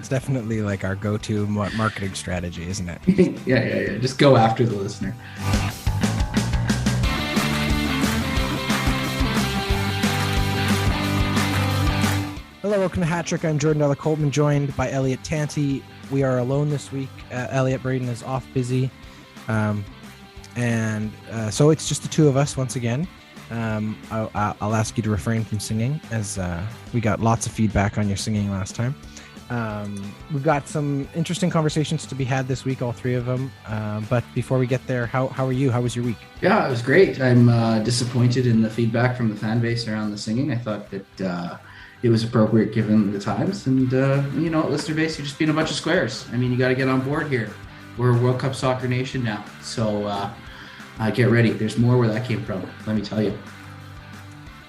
That's definitely like our go-to marketing strategy, isn't it? Yeah. Just go after the listener. Hello, welcome to Hat Trick. I'm Jordan Della Coltman, joined by Elliott Tanti. We are alone this week. Elliott Braden is off busy. So it's just the two of us once again. I'll ask you to refrain from singing, as we got lots of feedback on your singing last time. We've got some interesting conversations to be had this week, all three of them. But before we get there, how are you? How was your week? Yeah, it was great. I'm disappointed in the feedback from the fan base around the singing. I thought that it was appropriate given the times. And, listener base, you're just being a bunch of squares. I mean, you got to get on board here. We're a World Cup soccer nation now. So get ready. There's more where that came from, let me tell you.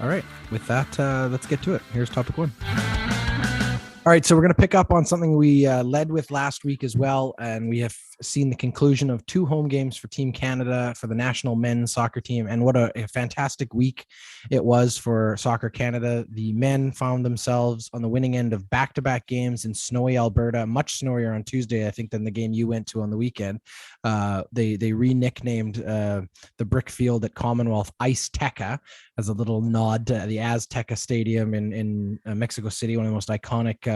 All right. With that, let's get to it. Here's topic one. All right, so we're going to pick up on something we led with last week as well, and we have seen the conclusion of 2 home games for Team Canada for the national men's soccer team, and what a fantastic week it was for Soccer Canada. The men found themselves on the winning end of back-to-back games in snowy Alberta, much snowier on Tuesday, I think, than the game you went to on the weekend. They re-nicknamed the brick field at Commonwealth Azteca as a little nod to the Azteca Stadium in Mexico City, one of the most iconic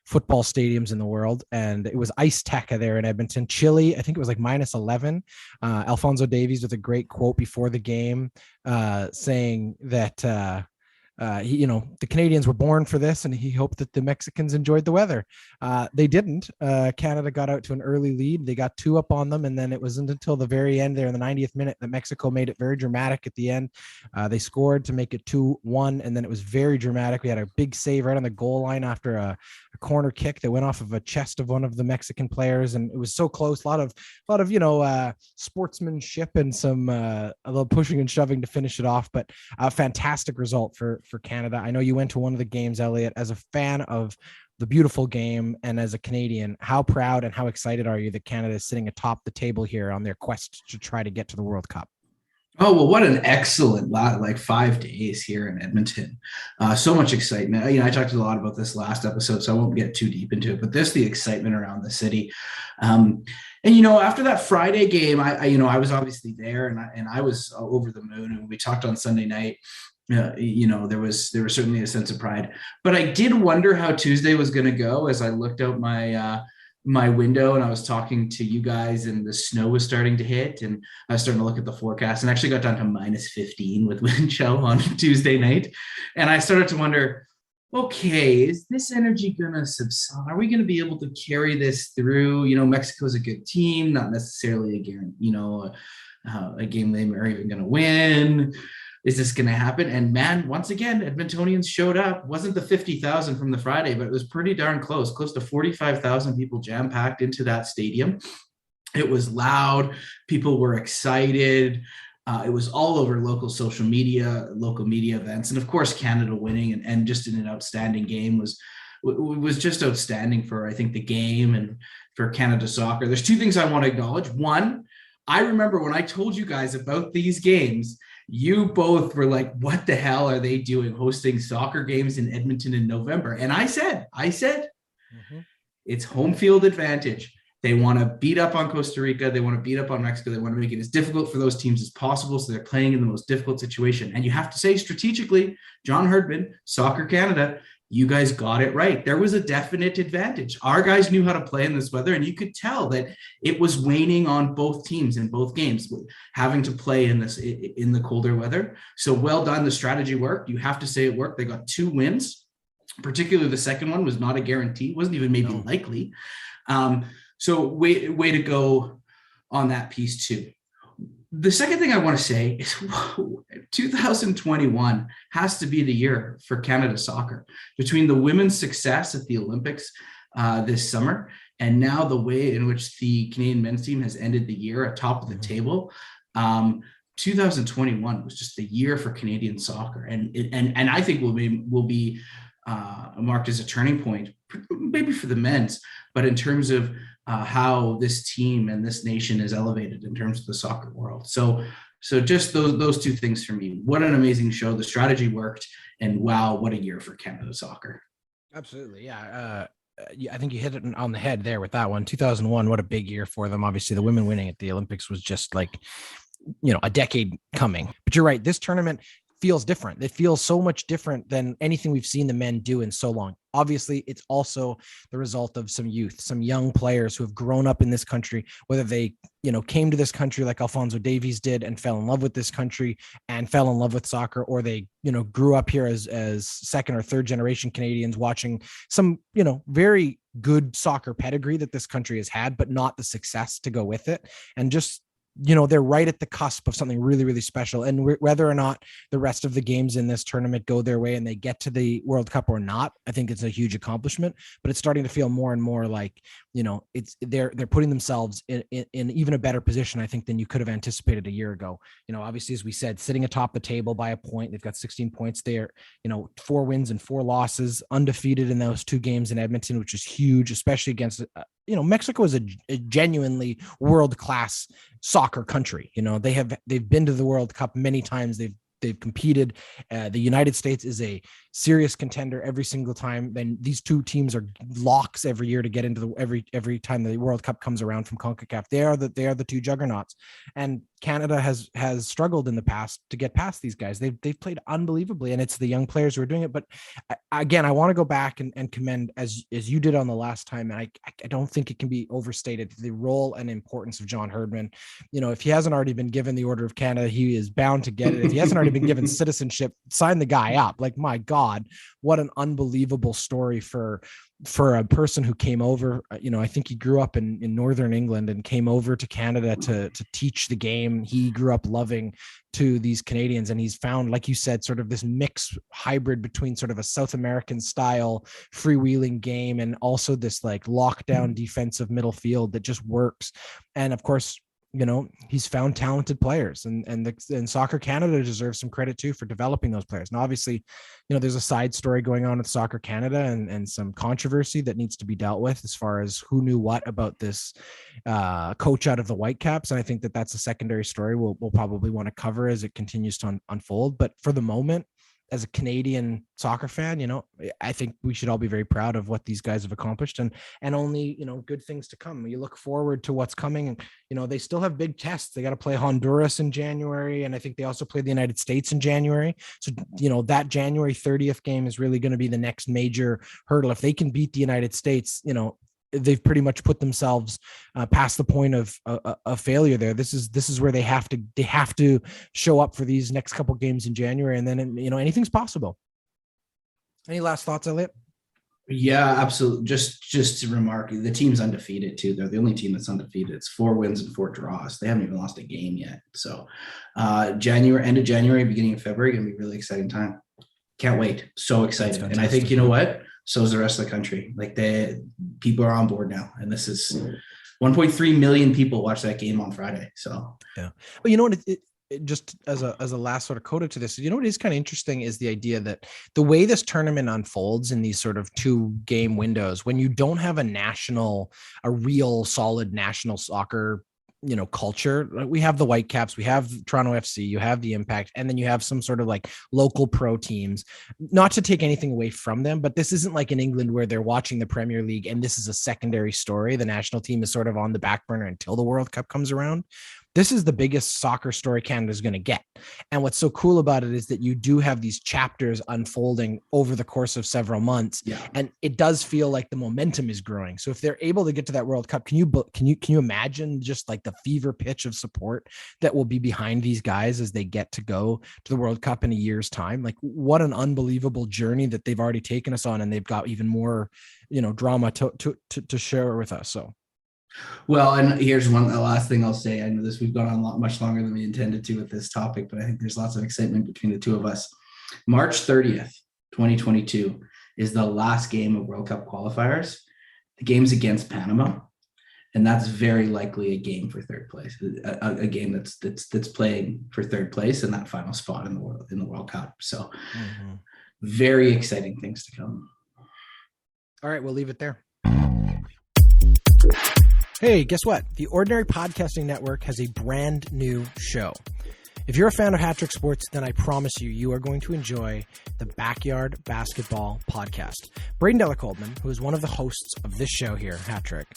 football stadiums in the world. And it was Azteca there in Edmonton. Chile, I think it was like -11. Alphonso Davies with a great quote before the game saying that the Canadians were born for this, and he hoped that the Mexicans enjoyed the weather. They didn't. Canada got out to an early lead. They got 2 up on them, and then it wasn't until the very end there in the 90th minute that Mexico made it very dramatic at the end. They scored to make it 2-1, and then it was very dramatic. We had a big save right on the goal line after a corner kick that went off of a chest of one of the Mexican players, and it was so close. A lot of sportsmanship and some a little pushing and shoving to finish it off, but a fantastic result for Canada. I know you went to one of the games, Elliott. As a fan of the beautiful game and as a Canadian, how proud and how excited are you that Canada is sitting atop the table here on their quest to try to get to the World Cup? Oh, well, what an excellent 5 days here in Edmonton. So much excitement. I talked a lot about this last episode, so I won't get too deep into it, but the excitement around the city. After that Friday game, I was obviously there, and I was over the moon, and we talked on Sunday night. There was certainly a sense of pride, but I did wonder how Tuesday was going to go as I looked out my window and I was talking to you guys, and the snow was starting to hit, and I was starting to look at the forecast, and actually got down to -15 with wind chill on Tuesday night. And I started to wonder, okay, is this energy going to subside? Are we going to be able to carry this through? Mexico's a good team, not necessarily a game they are even going to win. Is this going to happen? And man, once again, Edmontonians showed up. Wasn't the 50,000 from the Friday, but it was pretty darn close to 45,000 people jam-packed into that stadium. It was loud. People were excited. It was all over local social media, local media events. And of course, Canada winning and just in an outstanding game was just outstanding for, I think, the game and for Canada soccer. There's 2 things I want to acknowledge. One, I remember when I told you guys about these games, you both were like, what the hell are they doing hosting soccer games in Edmonton in November? And I said, It's home field advantage. They want to beat up on Costa Rica. They want to beat up on Mexico. They want to make it as difficult for those teams as possible. So they're playing in the most difficult situation. And you have to say strategically, John Herdman, Soccer Canada, you guys got it right. There was a definite advantage. Our guys knew how to play in this weather, and you could tell that it was waning on both teams in both games, having to play in the colder weather. So well done. The strategy worked. You have to say it worked. They got 2 wins. Particularly the second one was not a guarantee. Wasn't even maybe likely. So way to go on that piece too. The second thing I want to say is 2021 has to be the year for Canada soccer. Between the women's success at the Olympics this summer, and now the way in which the Canadian men's team has ended the year atop of the table, 2021 was just the year for Canadian soccer, and I think will be marked as a turning point, maybe for the men's, but in terms of how this team and this nation is elevated in terms of the soccer world. So just those 2 things for me. What an amazing show. The strategy worked, and wow, what a year for Canada soccer. Absolutely. Yeah. I think you hit it on the head there with that one. 2001, what a big year for them. Obviously, the women winning at the Olympics was just like, a decade coming. But you're right. This tournament feels different. It feels so much different than anything we've seen the men do in so long. Obviously, it's also the result of some youth, some young players who have grown up in this country, whether they, came to this country like Alphonso Davies did and fell in love with this country and fell in love with soccer, or they, grew up here as second or third generation Canadians watching some, very good soccer pedigree that this country has had, but not the success to go with it. And just, they're right at the cusp of something really, really special. And whether or not the rest of the games in this tournament go their way and they get to the World Cup or not, I think it's a huge accomplishment, but it's starting to feel more and more like, they're putting themselves in even a better position, I think, than you could have anticipated a year ago. Obviously, as we said, sitting atop the table by a point, they've got 16 points there, 4 wins and 4 losses, undefeated in those 2 games in Edmonton, which is huge, especially against, Mexico is a genuinely world-class soccer country. They've been to the World Cup many times. They've competed. The United States is a serious contender every single time. Then these 2 teams are locks every year to get into every time the World Cup comes around from CONCACAF. They are the 2 juggernauts. And Canada has struggled in the past to get past these guys. They've played unbelievably, and it's the young players who are doing it. But again, I want to go back and commend, as you did on the last time, and I don't think it can be overstated, the role and importance of John Herdman. If he hasn't already been given the Order of Canada, he is bound to get it. If he hasn't already been given citizenship, sign the guy up. Like, my God, what an unbelievable story for a person who came over. I think he grew up in Northern England and came over to Canada to teach the game. He grew up loving to these Canadians, and he's found, like you said, sort of this mix hybrid between sort of a South American style freewheeling game and also this like lockdown defensive middle field that just works. And of course, he's found talented players, and Soccer Canada deserves some credit too for developing those players. Now, obviously, there's a side story going on with Soccer Canada and some controversy that needs to be dealt with as far as who knew what about this coach out of the Whitecaps. And I think that's a secondary story we'll probably want to cover as it continues to unfold. But for the moment, as a Canadian soccer fan, I think we should all be very proud of what these guys have accomplished, and only, good things to come. You look forward to what's coming, and, they still have big tests. They got to play Honduras in January. And I think they also play the United States in January. So, that January 30th game is really going to be the next major hurdle. If they can beat the United States, they've pretty much put themselves past the point of failure there. This is where they have to show up for these next couple games in January, and then anything's possible. Any last thoughts, Elliott? Yeah, absolutely. Just to remark, the team's undefeated too. They're the only team that's undefeated. It's 4 wins and 4 draws. They haven't even lost a game yet. So end of January, beginning of February, gonna be a really exciting time. Can't wait. So excited. And I think, what? So is the rest of the country. Like, people are on board now, and this is 1.3 million people watched that game on Friday. So yeah, but you know what? It just as a last sort of coda to this, what is kind of interesting is the idea that the way this tournament unfolds in these sort of 2 game windows, when you don't have a real solid national soccer culture. We have the Whitecaps, we have Toronto FC, you have the Impact, and then you have some sort of like local pro teams. Not to take anything away from them, but this isn't like in England where they're watching the Premier League and this is a secondary story. The national team is sort of on the back burner until the World Cup comes around. This is the biggest soccer story Canada's going to get. And what's so cool about it is that you do have these chapters unfolding over the course of several months. Yeah. And it does feel like the momentum is growing. So if they're able to get to that World Cup, can you imagine just like the fever pitch of support that will be behind these guys as they get to go to the World Cup in a year's time? Like, what an unbelievable journey that they've already taken us on. And they've got even more, drama to share with us. So. Well, and here's the last thing I'll say. I know we've gone on much longer than we intended to with this topic, but I think there's lots of excitement between the 2 of us. March 30th, 2022 is the last game of World Cup qualifiers. The game's against Panama, and that's very likely a game for third place, a game that's playing for third place in that final spot in the World Cup. So very exciting things to come. All right, we'll leave it there. Hey, guess what? The Ordinary Podcasting Network has a brand new show. If you're a fan of Hat Trick Sports, then I promise you are going to enjoy the Backyard Basketball Podcast. Braden Della Coldman, who is one of the hosts of this show here, Hat Trick,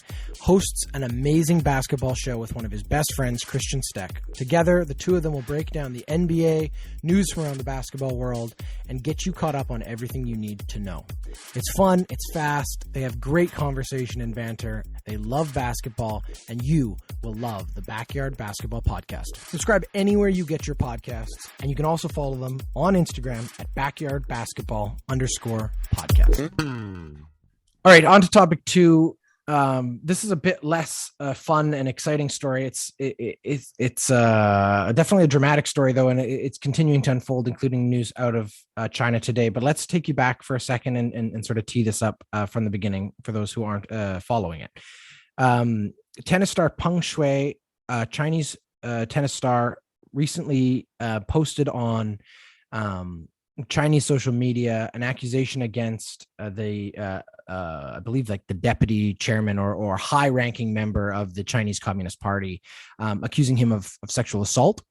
hosts an amazing basketball show with one of his best friends, Christian Steck. Together, the two of them will break down the NBA, news from around the basketball world, and get you caught up on everything you need to know. It's fun, it's fast, they have great conversation and banter, they love basketball, and you will love the Backyard Basketball Podcast. Subscribe anywhere you get your podcasts, and you can also follow them on Instagram at backyardbasketball_podcast. All right, on to topic 2. This is a bit less fun and exciting story. It's definitely a dramatic story though, and it's continuing to unfold, including news out of China today. But let's take you back for a second and sort of tee this up from the beginning for those who aren't following it. Tennis star Peng Shuai, Chinese tennis star, recently posted on Chinese social media an accusation against I believe like the deputy chairman or high-ranking member of the Chinese Communist Party, accusing him of sexual assault.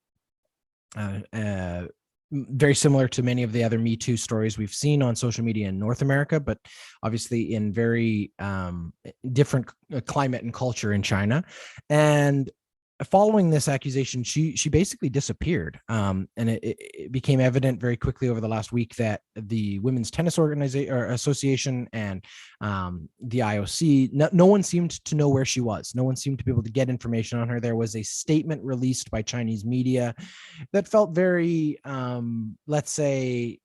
Very similar to many of the other Me Too stories we've seen on social media in North America, but obviously in very different climate and culture in China. And following this accusation, she basically disappeared. And it became evident very quickly over the last week that the Women's Tennis Association and the IOC, no one seemed to know where she was. No one seemed to be able to get information on her. There was a statement released by Chinese media that felt very, let's say,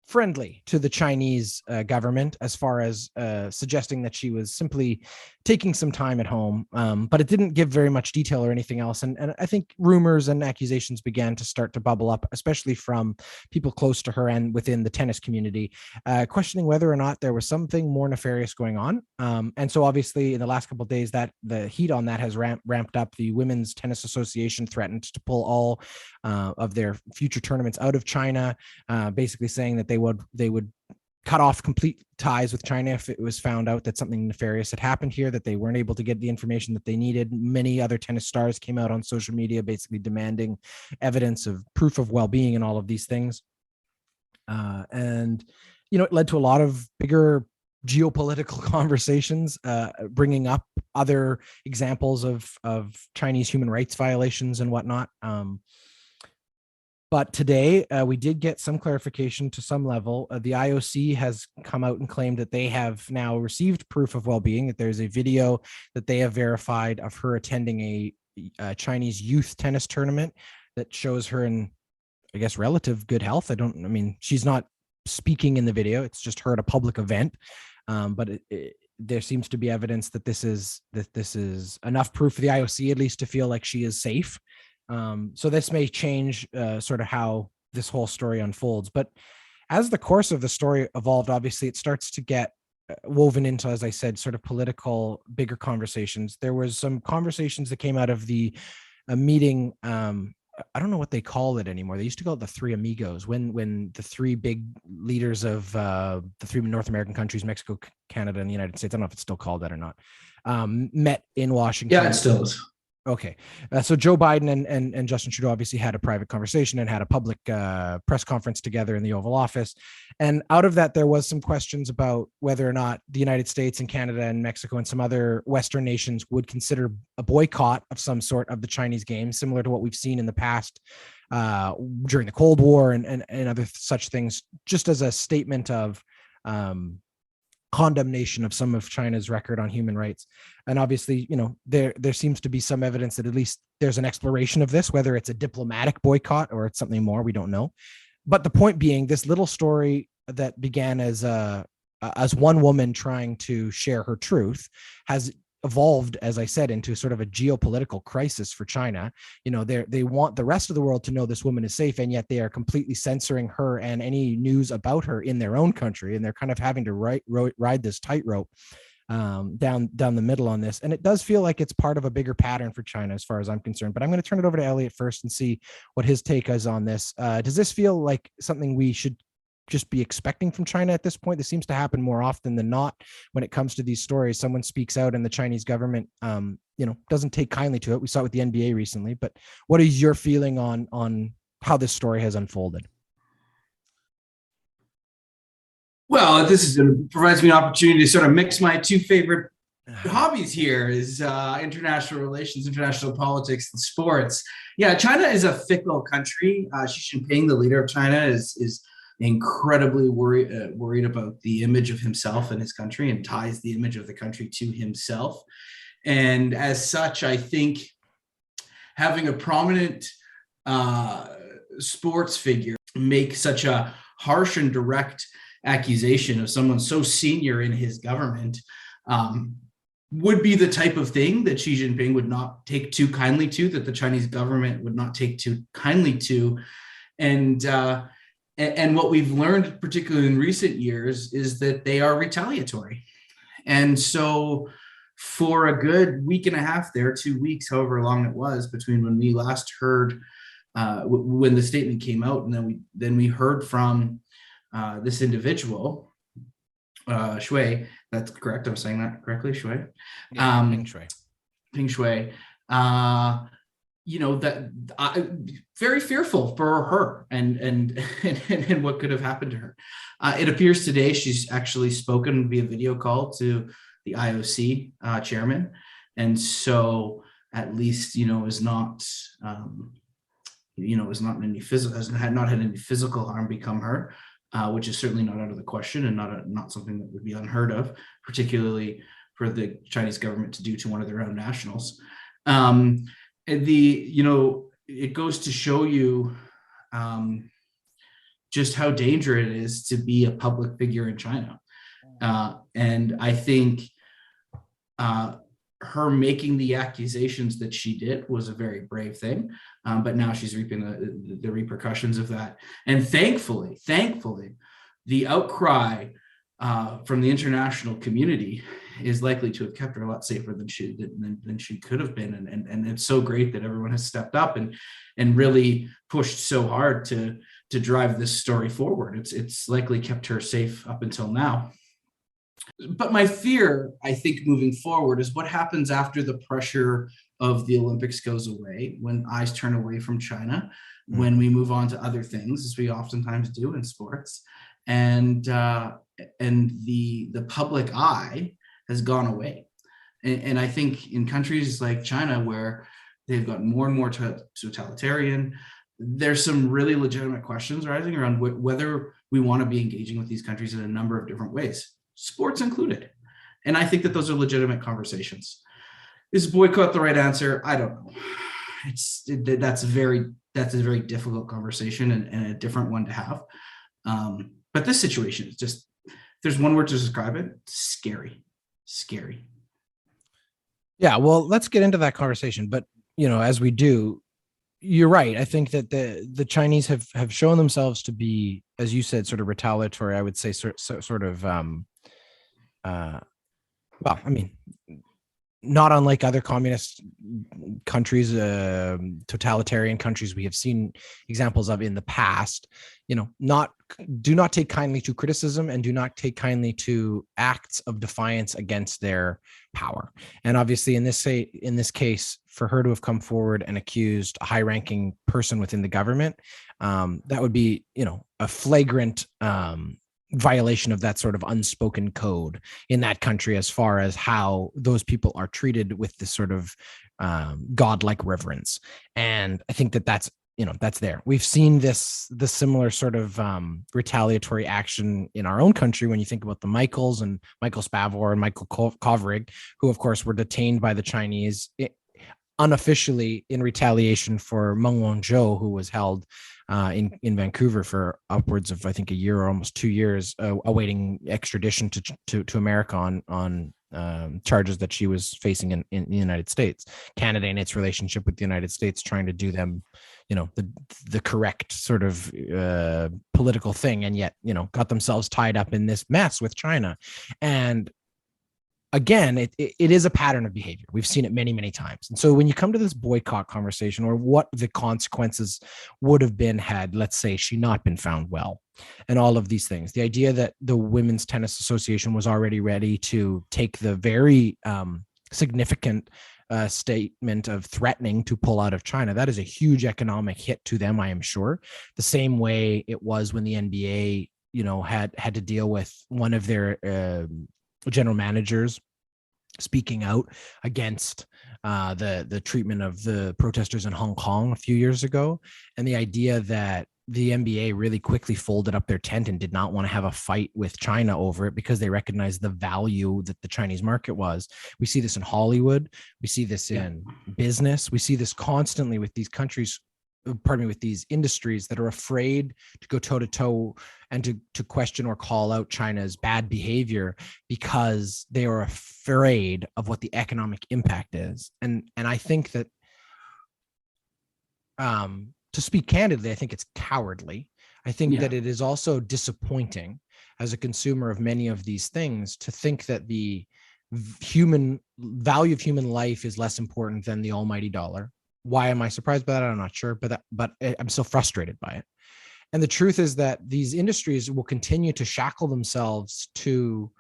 friendly to the Chinese government, as far as suggesting that she was simply taking some time at home, but it didn't give very much detail or anything else. And I think rumors and accusations began to start to bubble up, especially from people close to her and within the tennis community, questioning whether or not there was something more nefarious going on. And so obviously in the last couple of days, that the heat on that has ramped up. The Women's Tennis Association threatened to pull all of their future tournaments out of China, basically saying that they would cut off complete ties with China if it was found out that something nefarious had happened here, that they weren't able to get the information that they needed. Many other tennis stars came out on social media basically demanding evidence of proof of well-being and all of these things. And, it led to a lot of bigger geopolitical conversations, bringing up other examples of Chinese human rights violations and whatnot. But today, we did get some clarification to some level. The IOC has come out and claimed that they have now received proof of well-being, that there's a video that they have verified of her attending a Chinese youth tennis tournament that shows her in, I guess, relative good health. She's not speaking in the video. It's just her at a public event. But there seems to be evidence that this is enough proof for the IOC, at least, to feel like she is safe. So this may change sort of how this whole story unfolds. But as the course of the story evolved, obviously it starts to get woven into, as I said, sort of political, bigger conversations. There was some conversations that came out of the meeting. I don't know what they call it anymore. They used to call it the Three Amigos, when the three big leaders of the three North American countries, Mexico, Canada, and the United States, I don't know if it's still called that or not, met in Washington. Yeah, it still is. Okay. So Joe Biden and Justin Trudeau obviously had a private conversation and had a public press conference together in the Oval Office. And out of that, there was some questions about whether or not the United States and Canada and Mexico and some other Western nations would consider a boycott of some sort of the Chinese games, similar to what we've seen in the past during the Cold War and other such things, just as a statement of condemnation of some of China's record on human rights. And obviously, there seems to be some evidence that at least there's an exploration of this, whether it's a diplomatic boycott or it's something more, we don't know. But the point being, this little story that began as one woman trying to share her truth has evolved, as I said, into sort of a geopolitical crisis for China. They want the rest of the world to know this woman is safe, and yet they are completely censoring her and any news about her in their own country, and they're kind of having to ride this tightrope down the middle on this. And it does feel like it's part of a bigger pattern for China, as far as I'm concerned. But I'm going to turn it over to Elliott first and see what his take is on this. Does this feel like something we should just be expecting from China at this point? This seems to happen more often than not when it comes to these stories. Someone speaks out and the Chinese government, doesn't take kindly to it. We saw it with the NBA recently, but what is your feeling on how this story has unfolded? Well, provides me an opportunity to sort of mix my two favorite hobbies here is international relations, international politics, and sports. Yeah, China is a fickle country. Xi Jinping, the leader of China, is incredibly worried about the image of himself and his country, and ties the image of the country to himself. And as such, I think having a prominent sports figure make such a harsh and direct accusation of someone so senior in his government would be the type of thing that Xi Jinping would not take too kindly to, that the Chinese government would not take too kindly to. And what we've learned, particularly in recent years, is that they are retaliatory. And so for a good week and a half there, 2 weeks, however long it was, between when we last heard, when the statement came out, and then we heard from this individual, Shuai. That's correct. I'm saying that correctly, Shuai. Yeah, Peng Shuai. Peng Shuai. Very fearful for her and what could have happened to her. It appears today she's actually spoken via video call to the IOC chairman, and so at least is not is not in any physical, has not had any physical harm become her. Which is certainly not out of the question, and not something that would be unheard of, particularly for the Chinese government to do to one of their own nationals. It goes to show you just how dangerous it is to be a public figure in China. And I think her making the accusations that she did was a very brave thing, but now she's reaping the repercussions of that. And thankfully, the outcry from the international community is likely to have kept her a lot safer than she could have been. And it's so great that everyone has stepped up and really pushed so hard to drive this story forward. It's likely kept her safe up until now. But my fear, I think, moving forward is what happens after the pressure of the Olympics goes away, when eyes turn away from China, when we move on to other things, as we oftentimes do in sports, and the public eye has gone away. And I think in countries like China, where they've got more and more totalitarian, there's some really legitimate questions rising around whether we want to be engaging with these countries in a number of different ways, sports included. And I think that those are legitimate conversations. Is boycott the right answer? I don't know. That's a very difficult conversation and a different one to have. But this situation is just, there's one word to describe it: scary. Yeah, well, let's get into that conversation. But as we do, you're right. I think that the Chinese have shown themselves to be, as you said, sort of retaliatory. I would say sort of not unlike other communist countries, totalitarian countries we have seen examples of in the past. Do not take kindly to criticism, and do not take kindly to acts of defiance against their power. And obviously, in this case, for her to have come forward and accused a high-ranking person within the government, that would be, a flagrant violation of that sort of unspoken code in that country, as far as how those people are treated with this sort of godlike reverence. And I think that's there. We've seen the similar sort of retaliatory action in our own country when you think about the Michael Spavor and Michael Kovrig, who of course were detained by the Chinese unofficially in retaliation for Meng Wanzhou, who was held in Vancouver for upwards of, I think, a year or almost 2 years, awaiting extradition to America on charges that she was facing in the United States. Canada, in its relationship with the United States, trying to do them, the correct sort of political thing, and yet, got themselves tied up in this mess with China. And again, it is a pattern of behavior. We've seen it many, many times. And so when you come to this boycott conversation, or what the consequences would have been had, let's say, she not been found well, and all of these things, the idea that the Women's Tennis Association was already ready to take the very significant statement of threatening to pull out of China, that is a huge economic hit to them, I am sure. The same way it was when the NBA, had to deal with one of their general managers speaking out against the treatment of the protesters in Hong Kong a few years ago, and the idea that the NBA really quickly folded up their tent and did not want to have a fight with China over it because they recognized the value that the Chinese market was. We see this in Hollywood. We see this in business. We see this constantly with these countries, with these industries that are afraid to go toe to toe and to question or call out China's bad behavior because they are afraid of what the economic impact is. And I think that, to speak candidly, I think it's cowardly. I think that it is also disappointing as a consumer of many of these things to think that the human value of human life is less important than the almighty dollar. Why am I surprised by that? I'm not sure, but I'm so frustrated by it. And the truth is that these industries will continue to shackle themselves to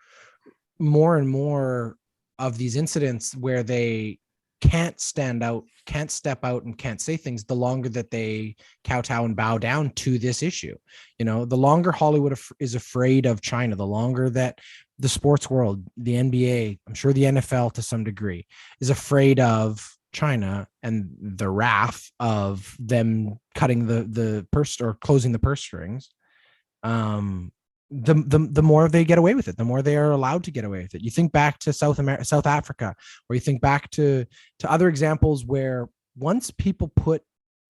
more and more of these incidents where they can't stand out, can't step out, and can't say things the longer that they kowtow and bow down to this issue. The longer Hollywood is afraid of China, the longer that the sports world, the NBA, I'm sure the NFL to some degree, is afraid of China and the wrath of them cutting the purse or closing the purse strings, the more they get away with it, the more they are allowed to get away with it. You think back to South Africa, or you think back to other examples where once people put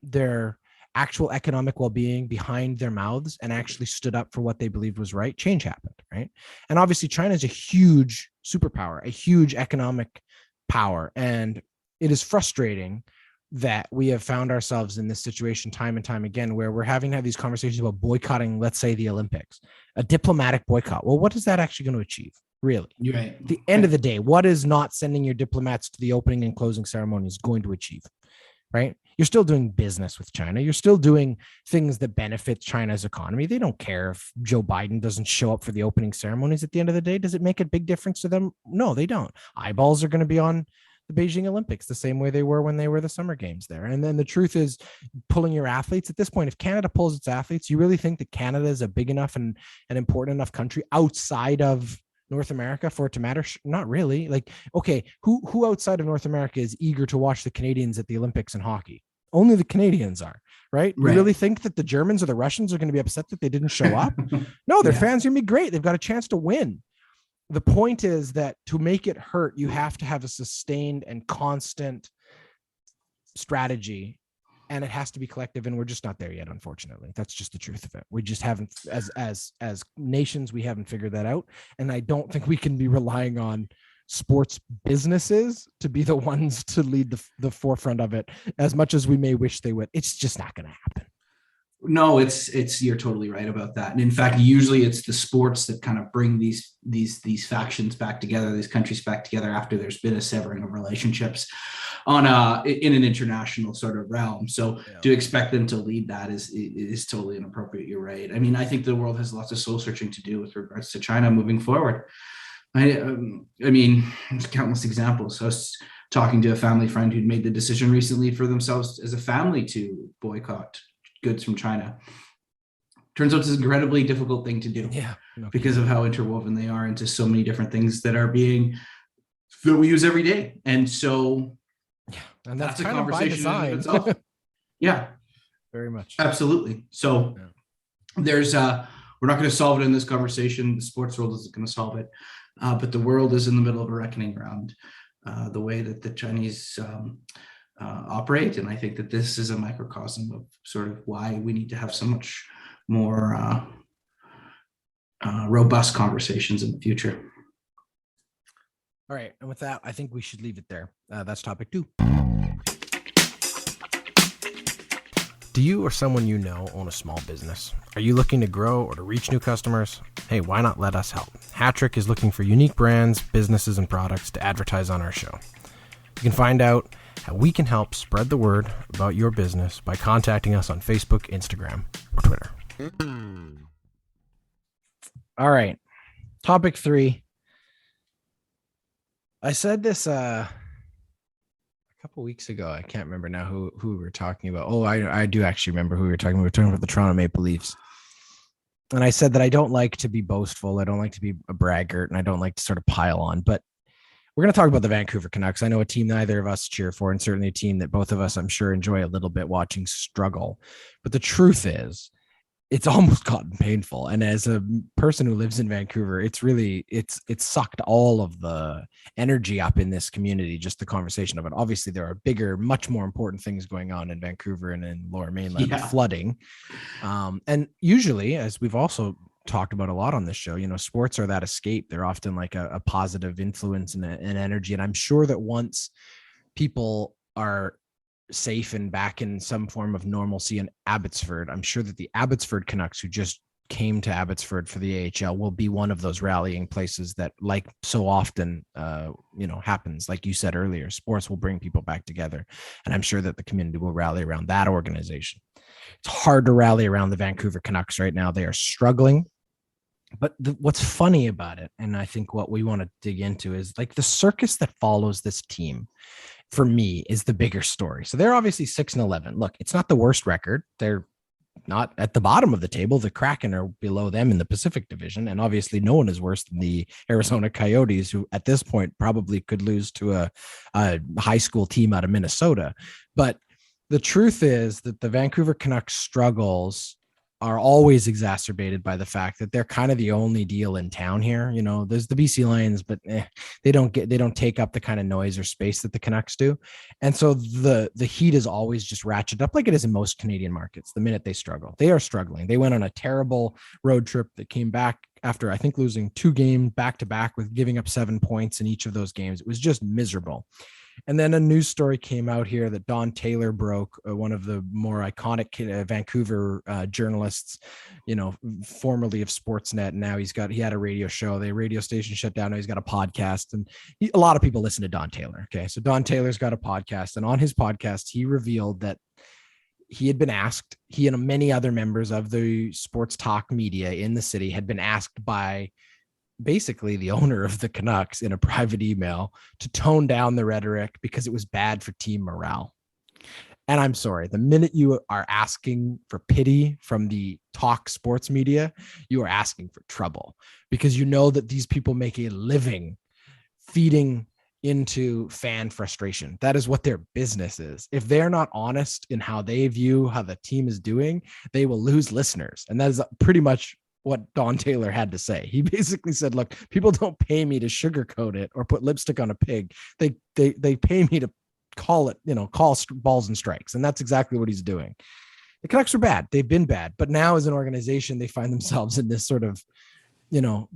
their actual economic well-being behind their mouths and actually stood up for what they believed was right, change happened, right? And obviously China is a huge superpower, a huge economic power, and it is frustrating that we have found ourselves in this situation time and time again, where we're having to have these conversations about boycotting, let's say, the Olympics, a diplomatic boycott. Well, what is that actually going to achieve? Really? Right. At the end of the day, what is not sending your diplomats to the opening and closing ceremonies going to achieve? Right? You're still doing business with China. You're still doing things that benefit China's economy. They don't care if Joe Biden doesn't show up for the opening ceremonies. At the end of the day, does it make a big difference to them? No, they don't. Eyeballs are going to be on the Beijing Olympics the same way they were when they were the summer games there. And then the truth is, pulling your athletes at this point, if Canada pulls its athletes, you really think that Canada is a big enough and an important enough country outside of North America for it to matter? Not really. Like, okay, who outside of North America is eager to watch the Canadians at the Olympics in hockey? Only the Canadians are, right? You really think that the Germans or the Russians are going to be upset that they didn't show up? No, their fans are going to be great. They've got a chance to win. The point is that to make it hurt, you have to have a sustained and constant strategy, and it has to be collective. And we're just not there yet, unfortunately. That's just the truth of it. We just haven't, as nations, we haven't figured that out. And I don't think we can be relying on sports businesses to be the ones to lead the forefront of it as much as we may wish they would. It's just not going to happen. No, it's you're totally right about that. And in fact, usually it's the sports that kind of bring these factions back together, these countries back together after there's been a severing of relationships in an international sort of realm. So to expect them to lead that is totally inappropriate. You're right. I mean, I think the world has lots of soul searching to do with regards to China moving forward. I mean, there's countless examples. I was talking to a family friend who'd made the decision recently for themselves as a family to boycott goods from China. Turns out it's an incredibly difficult thing to do because of how interwoven they are into so many different things that we use every day. And so and that's a conversation in and of itself. Yeah, very much. Absolutely. So there's we're not going to solve it in this conversation. The sports world isn't going to solve it. But the world is in the middle of a reckoning around the way that the Chinese operate. And I think that this is a microcosm of sort of why we need to have so much more robust conversations in the future. All right. And with that, I think we should leave it there. That's topic 2. Do you or someone you know own a small business? Are you looking to grow or to reach new customers? Hey, why not let us help? Hattrick is looking for unique brands, businesses, and products to advertise on our show. You can find out how we can help spread the word about your business by contacting us on Facebook, Instagram, or Twitter. All right. Topic 3. I said this a couple weeks ago. I can't remember now who we were talking about. Oh, I do actually remember who we were talking about. We were talking about the Toronto Maple Leafs. And I said that I don't like to be boastful. I don't like to be a braggart, and I don't like to sort of pile on. But we're going to talk about the Vancouver Canucks. I know a team neither of us cheer for, and certainly a team that both of us, I'm sure, enjoy a little bit watching struggle. But the truth is, it's almost gotten painful. And as a person who lives in Vancouver, it's sucked all of the energy up in this community, just the conversation of it. Obviously, there are bigger, much more important things going on in Vancouver and in Lower Mainland, flooding. And usually, as we've also talked about a lot on this show, sports are that escape. They're often like a positive influence and energy. And I'm sure that once people are safe and back in some form of normalcy in Abbotsford, I'm sure that the Abbotsford Canucks, who just came to Abbotsford for the AHL, will be one of those rallying places that, like so often, happens. Like you said earlier, sports will bring people back together. And I'm sure that the community will rally around that organization. It's hard to rally around the Vancouver Canucks right now. They are struggling. But what's funny about it, and I think what we want to dig into, is like the circus that follows this team, for me, is the bigger story. So they're obviously 6-11. Look, it's not the worst record. They're not at the bottom of the table. The Kraken are below them in the Pacific Division. And obviously no one is worse than the Arizona Coyotes, who at this point probably could lose to a high school team out of Minnesota. But the truth is that the Vancouver Canucks struggles are always exacerbated by the fact that they're kind of the only deal in town here. There's the BC Lions, but they don't take up the kind of noise or space that the Canucks do. And so the heat is always just ratcheted up, like it is in most Canadian markets. The minute they struggle, they are struggling. They went on a terrible road trip that came back after, I think, losing 2 games back to back with giving up 7 points in each of those games. It was just miserable. And then a news story came out here that Don Taylor broke, one of the more iconic Vancouver journalists, formerly of Sportsnet. And now he had a radio show. The radio station shut down. Now he's got a podcast, and a lot of people listen to Don Taylor. Okay. So Don Taylor's got a podcast, and on his podcast, he revealed that he had been asked, he and many other members of the sports talk media in the city had been asked by basically the owner of the Canucks in a private email to tone down the rhetoric because it was bad for team morale. And I'm sorry, the minute you are asking for pity from the talk sports media, you are asking for trouble, because you know that these people make a living feeding into fan frustration. That is what their business is. If they're not honest in how they view how the team is doing, they will lose listeners. And that is pretty much what Don Taylor had to say. He basically said, look, people don't pay me to sugarcoat it or put lipstick on a pig. They pay me to call balls and strikes. And that's exactly what he's doing. The Canucks are bad. They've been bad. But now as an organization, they find themselves in this sort of,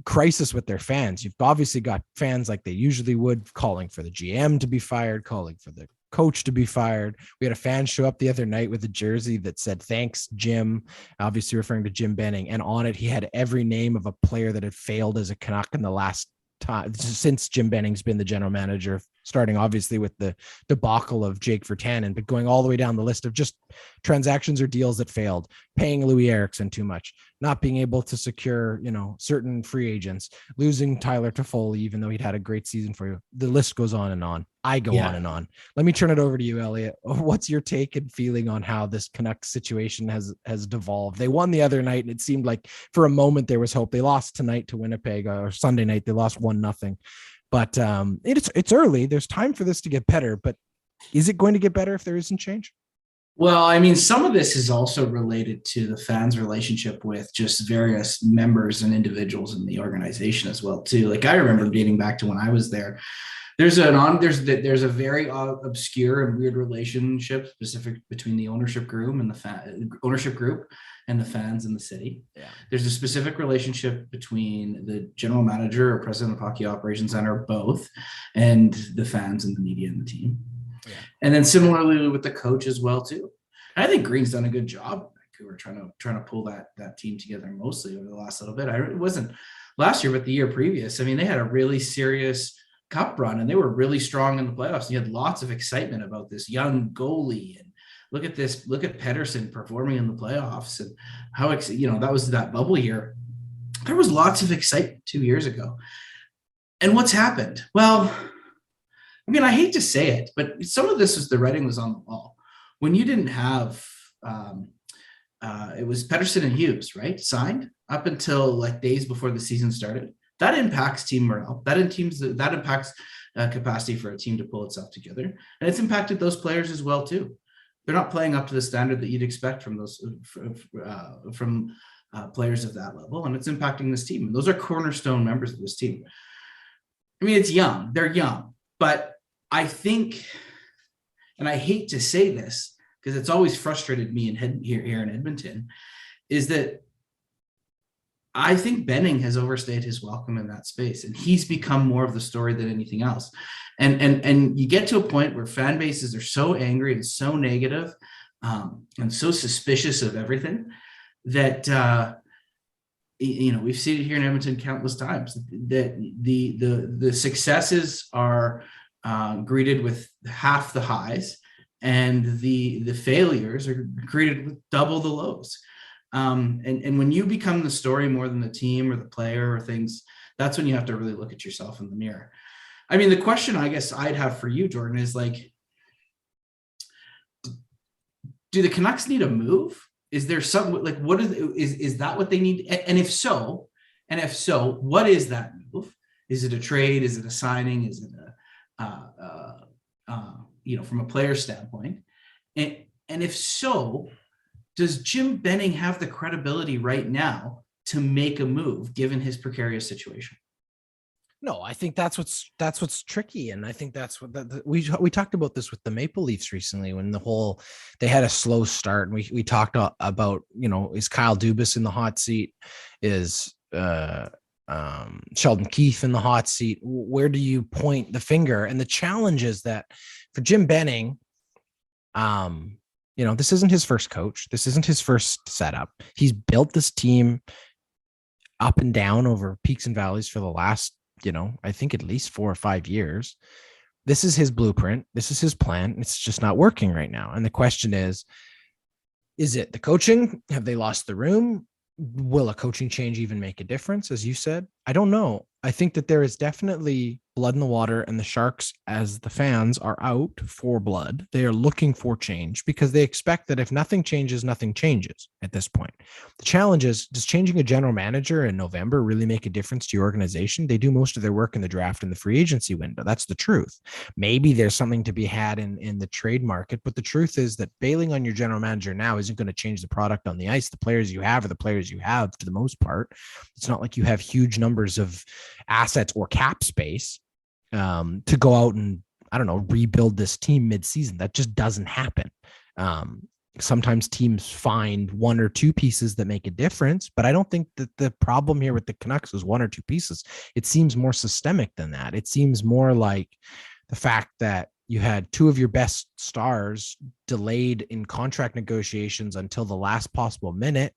crisis with their fans. You've obviously got fans, like they usually would, calling for the GM to be fired, calling for the coach to be fired. We had a fan show up the other night with a jersey that said, "Thanks, Jim," obviously referring to Jim Benning. And on it, he had every name of a player that had failed as a Canuck in the last time since Jim Benning's been the general manager, starting obviously with the debacle of Jake Virtanen, but going all the way down the list of just transactions or deals that failed, paying Louis Eriksson too much, not being able to secure, certain free agents, losing Tyler Toffoli, even though he'd had a great season for you. The list goes on and on. I go on and on. Let me turn it over to you, Elliott. What's your take and feeling on how this Canucks situation has devolved? They won the other night, and it seemed like for a moment there was hope. They lost tonight to Winnipeg, or Sunday night. They lost 1-0. But it's early. There's time for this to get better. But is it going to get better if there isn't change? Well, I mean, some of this is also related to the fans' relationship with just various members and individuals in the organization as well, too. Like, I remember dating back to when I was there. There's a very obscure and weird relationship specific between the ownership group and the fans in the city. Yeah. There's a specific relationship between the general manager or president of hockey operations center, both, and the fans and the media and the team. Yeah. And then similarly with the coach as well, too. I think Green's done a good job in Vancouver trying to pull that team together mostly over the last little bit. It wasn't last year, but the year previous. I mean, they had a really serious cup run and they were really strong in the playoffs. And you had lots of excitement about this young goalie and look at Pettersson performing in the playoffs and how that was that bubble year. There was lots of excitement 2 years ago. And what's happened? Well, I mean, I hate to say it, but some of this was the writing was on the wall. When you didn't have, it was Pettersson and Hughes, right? Signed up until like days before the season started. That impacts team morale. That impacts capacity for a team to pull itself together. And it's impacted those players as well, too. They're not playing up to the standard that you'd expect from those from players of that level. And it's impacting this team. And those are cornerstone members of this team. I mean, it's young. They're young. But I think, and I hate to say this because it's always frustrated me here in Edmonton, is that I think Benning has overstayed his welcome in that space, and he's become more of the story than anything else. And you get to a point where fan bases are so angry and so negative and so suspicious of everything that we've seen it here in Edmonton countless times, that the successes are greeted with half the highs, and the failures are greeted with double the lows. And when you become the story more than the team or the player or things, that's when you have to really look at yourself in the mirror. I mean, the question I guess I'd have for you, Jordan, is like, do the Canucks need a move? Is there something like, what is that what they need? And if so, what is that move? Is it a trade? Is it a signing? Is it from a player standpoint? And if so, does Jim Benning have the credibility right now to make a move given his precarious situation? No, I think that's what's tricky, and I think that's what we talked about this with the Maple Leafs recently when they had a slow start, and we talked about is Kyle Dubas in the hot seat, is Sheldon Keefe in the hot seat? Where do you point the finger? And the challenge is that for Jim Benning, this isn't his first coach. This isn't his first setup. He's built this team up and down over peaks and valleys for the last, I think at least 4 or 5 years. This is his blueprint. This is his plan. It's just not working right now. And the question is it the coaching? Have they lost the room? Will a coaching change even make a difference? As you said, I don't know. I think that there is definitely blood in the water, and the Sharks, as the fans, are out for blood. They are looking for change because they expect that if nothing changes, nothing changes at this point. The challenge is, does changing a general manager in November really make a difference to your organization? They do most of their work in the draft and the free agency window. That's the truth. Maybe there's something to be had in the trade market, but the truth is that bailing on your general manager now isn't going to change the product on the ice. The players you have are the players you have for the most part. It's not like you have huge numbers of assets or cap space to go out and, rebuild this team mid-season. That just doesn't happen. Sometimes teams find 1 or 2 pieces that make a difference, but I don't think that the problem here with the Canucks is 1 or 2 pieces. It seems more systemic than that. It seems more like the fact that you had 2 of your best stars delayed in contract negotiations until the last possible minute.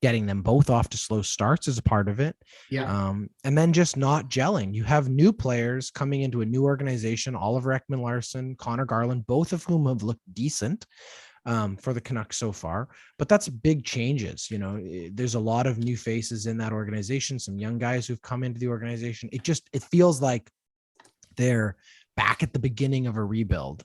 Getting them both off to slow starts is a part of it. Yeah. And then just not gelling. You have new players coming into a new organization, Oliver Ekman-Larsson, Connor Garland, both of whom have looked decent for the Canucks so far, but that's big changes. There's a lot of new faces in that organization, some young guys who've come into the organization. It feels like they're back at the beginning of a rebuild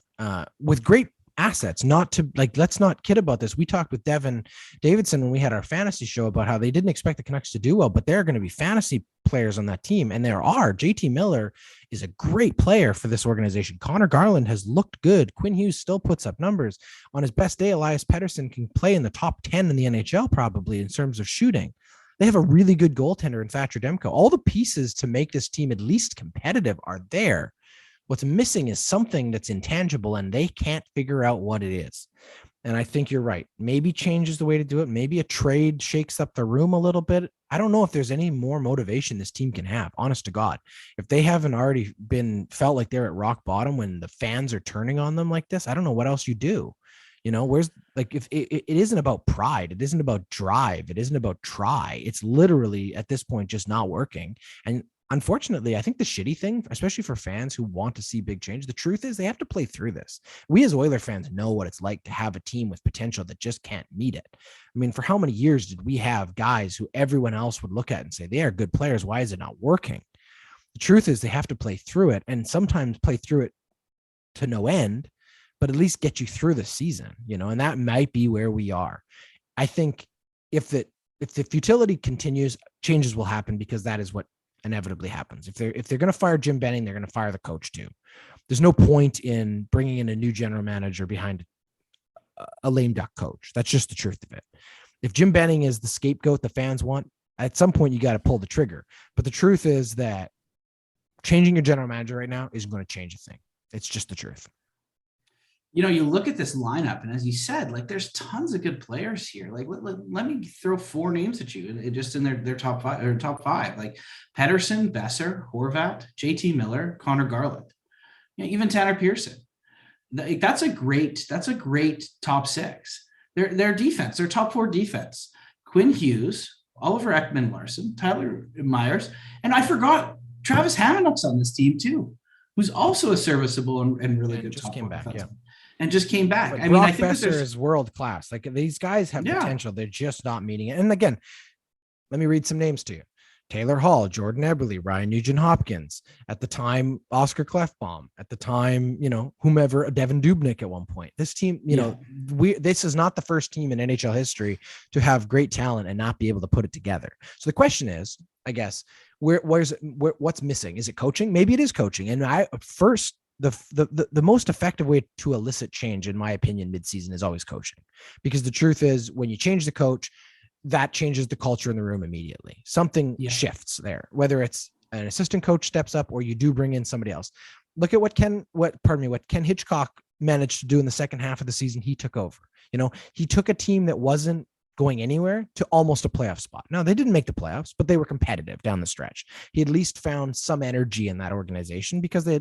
with great assets. Let's not kid about this. We talked with Devin Davidson when we had our fantasy show about how they didn't expect the Canucks to do well, but they're going to be fantasy players on that team. And there are. JT Miller is a great player for this organization. Connor Garland has looked good. Quinn Hughes still puts up numbers. On his best day, Elias Pettersson can play in the top 10 in the NHL probably in terms of shooting. They have a really good goaltender in Thatcher Demko. All the pieces to make this team at least competitive are there. What's missing is something that's intangible, and they can't figure out what it is. And I think you're right. Maybe change is the way to do it. Maybe a trade shakes up the room a little bit. I don't know if there's any more motivation this team can have, honest to God. If they haven't already felt like they're at rock bottom when the fans are turning on them like this, I don't know what else you do. Where's like, if it isn't about pride, it isn't about drive, it isn't about try. It's literally at this point just not working. And unfortunately, I think the shitty thing, especially for fans who want to see big change, the truth is they have to play through this. We as Oiler fans know what it's like to have a team with potential that just can't meet it. I mean, for how many years did we have guys who everyone else would look at and say, they are good players, why is it not working? The truth is they have to play through it, and sometimes play through it to no end, but at least get you through the season, and that might be where we are. I think if the futility continues, changes will happen, because that is what inevitably happens. If they're going to fire Jim Benning, they're going to fire the coach too. There's no point in bringing in a new general manager behind a lame duck coach. That's just the truth of it. If Jim Benning is the scapegoat the fans want, at some point you got to pull the trigger. But the truth is that changing your general manager right now isn't going to change a thing. It's just the truth. You look at this lineup, and as you said, like, there's tons of good players here. Like, let me throw 4 names at you, just in their top five, like Pettersson, Besser, Horvat, JT Miller, Connor Garland, even Tanner Pearson. That's a great top 6. Their defense, their top 4 defense: Quinn Hughes, Oliver Ekman-Larsson, Tyler Myers, and I forgot Travis Hamoniuk's on this team too, who's also a serviceable and really good just top came back, defenseman. And just came back. I mean, I think Besser is world class. Like, these guys have potential. They're just not meeting it. And again, let me read some names to you: Taylor Hall, Jordan Eberle, Ryan Nugent-Hopkins, at the time Oscar Klefbom, at the time, whomever, Devin Dubnyk at one point. This team, this is not the first team in NHL history to have great talent and not be able to put it together. So the question is, I guess, what's missing? Is it coaching? Maybe it is coaching. And the most effective way to elicit change, in my opinion, midseason, is always coaching, because the truth is, when you change the coach, that changes the culture in the room immediately. Something shifts there, whether it's an assistant coach steps up or you do bring in somebody else. Look at what Ken Hitchcock managed to do in the second half of the season. He took over. He took a team that wasn't going anywhere to almost a playoff spot. Now, they didn't make the playoffs, but they were competitive down the stretch. He at least found some energy in that organization, because they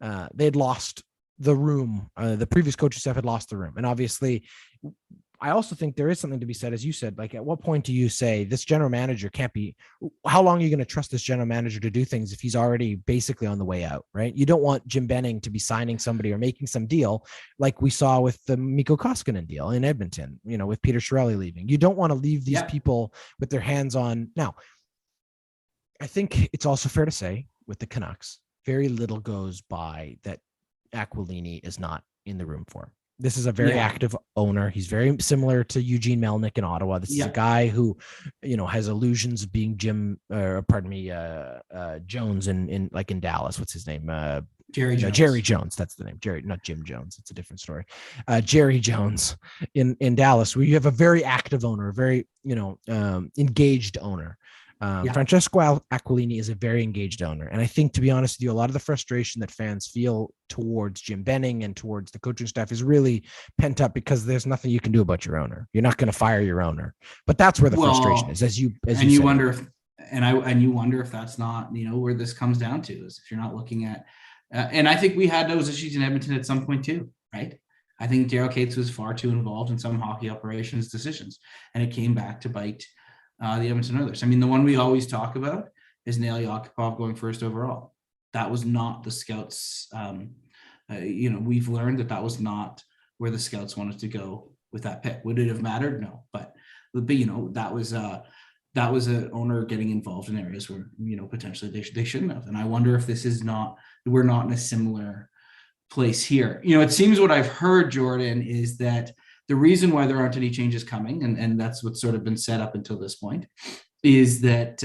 had lost the room. The previous coaching staff had lost the room. And obviously, I also think there is something to be said, as you said, like, at what point do you say this general manager can't be, how long are you going to trust this general manager to do things if he's already basically on the way out, right? You don't want Jim Benning to be signing somebody or making some deal like we saw with the Mikko Koskinen deal in Edmonton, with Peter Chiarelli leaving. You don't want to leave these people with their hands on. Now, I think it's also fair to say with the Canucks, very little goes by that Aquilini is not in the room for. This is a very active owner. He's very similar to Eugene Melnyk in Ottawa. This is a guy who, has illusions of being Jones in Dallas. What's his name? Jerry Jones. Jerry Jones. That's the name. Jerry, not Jim Jones. It's a different story. Jerry Jones in Dallas, where you have a very active owner, a very, engaged owner. Francesco Aquilini is a very engaged owner. And I think, to be honest with you, a lot of the frustration that fans feel towards Jim Benning and towards the coaching staff is really pent up, because there's nothing you can do about your owner. You're not going to fire your owner, but that's where the frustration is, you wonder if that's not, where this comes down to, is if you're not looking at, and I think we had those issues in Edmonton at some point too, right? I think Daryl Cates was far too involved in some hockey operations decisions, and it came back to bite the Edmonton Oilers. I mean, the one we always talk about is Nail Yakupov going first overall. That was not the scouts. We've learned that was not where the scouts wanted to go with that pick. Would it have mattered? No, but that was an owner getting involved in areas where potentially they shouldn't have. And I wonder if we're not in a similar place here. It seems what I've heard, Jordan, is that the reason why there aren't any changes coming, and that's what's sort of been set up until this point, is that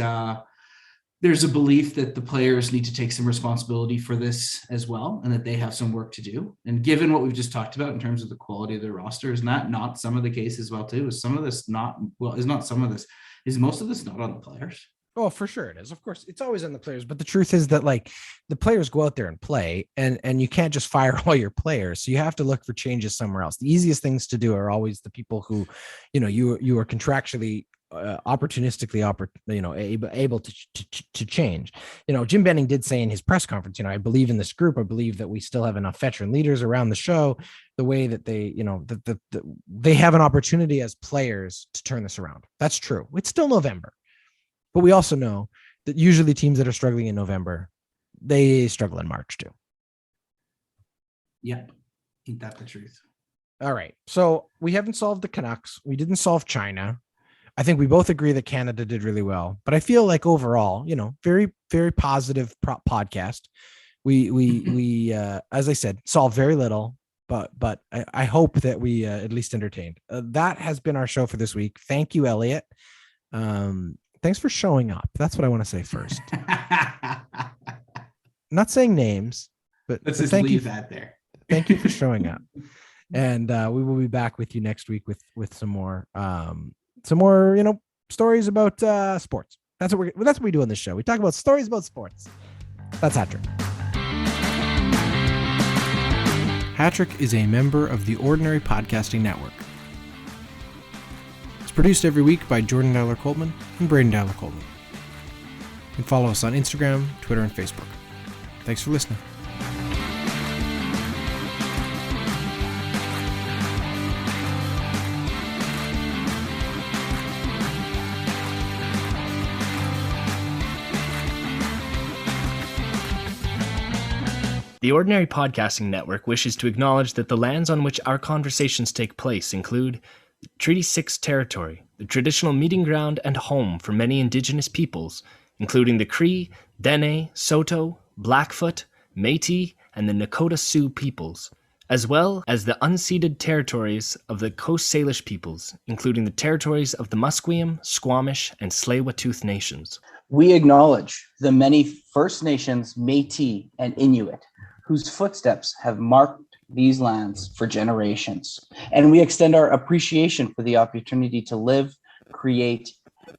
there's a belief that the players need to take some responsibility for this as well, and that they have some work to do. And given what we've just talked about in terms of the quality of their roster, is that not some of the case as well too? Is most of this not on the players? Oh, for sure it is. Of course, it's always on the players. But the truth is that, like, the players go out there and play, and you can't just fire all your players. So you have to look for changes somewhere else. The easiest things to do are always the people who, you are contractually opportunistically able to change. Jim Benning did say in his press conference, I believe in this group. I believe that we still have enough veteran leaders around the show, the way that they, they have an opportunity as players to turn this around. That's true. It's still November, but we also know that usually teams that are struggling in November, they struggle in March too. Yep. Ain't that the truth? All right. So we haven't solved the Canucks. We didn't solve China. I think we both agree that Canada did really well, but I feel like overall, very, very positive podcast. We as I said, solved very little, but I hope that we at least entertained. That has been our show for this week. Thank you, Elliott. Thanks for showing up. That's what I want to say first. Not saying names, but let's just leave that there. Thank you for showing up. And we will be back with you next week with some more stories about sports. That's what we do on this show. We talk about stories about sports. That's Hattrick. Hattrick is a member of the Ordinary Podcasting Network. It's produced every week by Jordan Dowler Coltman and Braden Dowler Coltman. You can follow us on Instagram, Twitter, and Facebook. Thanks for listening. The Ordinary Podcasting Network wishes to acknowledge that the lands on which our conversations take place include Treaty 6 territory, the traditional meeting ground and home for many Indigenous peoples, including the Cree, Dene, Saulteaux, Blackfoot, Métis, and the Nakota Sioux peoples, as well as the unceded territories of the Coast Salish peoples, including the territories of the Musqueam, Squamish, and Tsleil-Waututh nations. We acknowledge the many First Nations, Métis, and Inuit, whose footsteps have marked these lands for generations. And we extend our appreciation for the opportunity to live, create,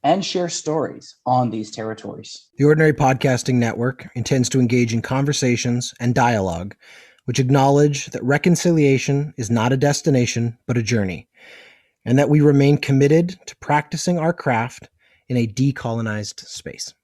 and share stories on these territories. The Ordinary Podcasting Network intends to engage in conversations and dialogue which acknowledge that reconciliation is not a destination, but a journey, and that we remain committed to practicing our craft in a decolonized space.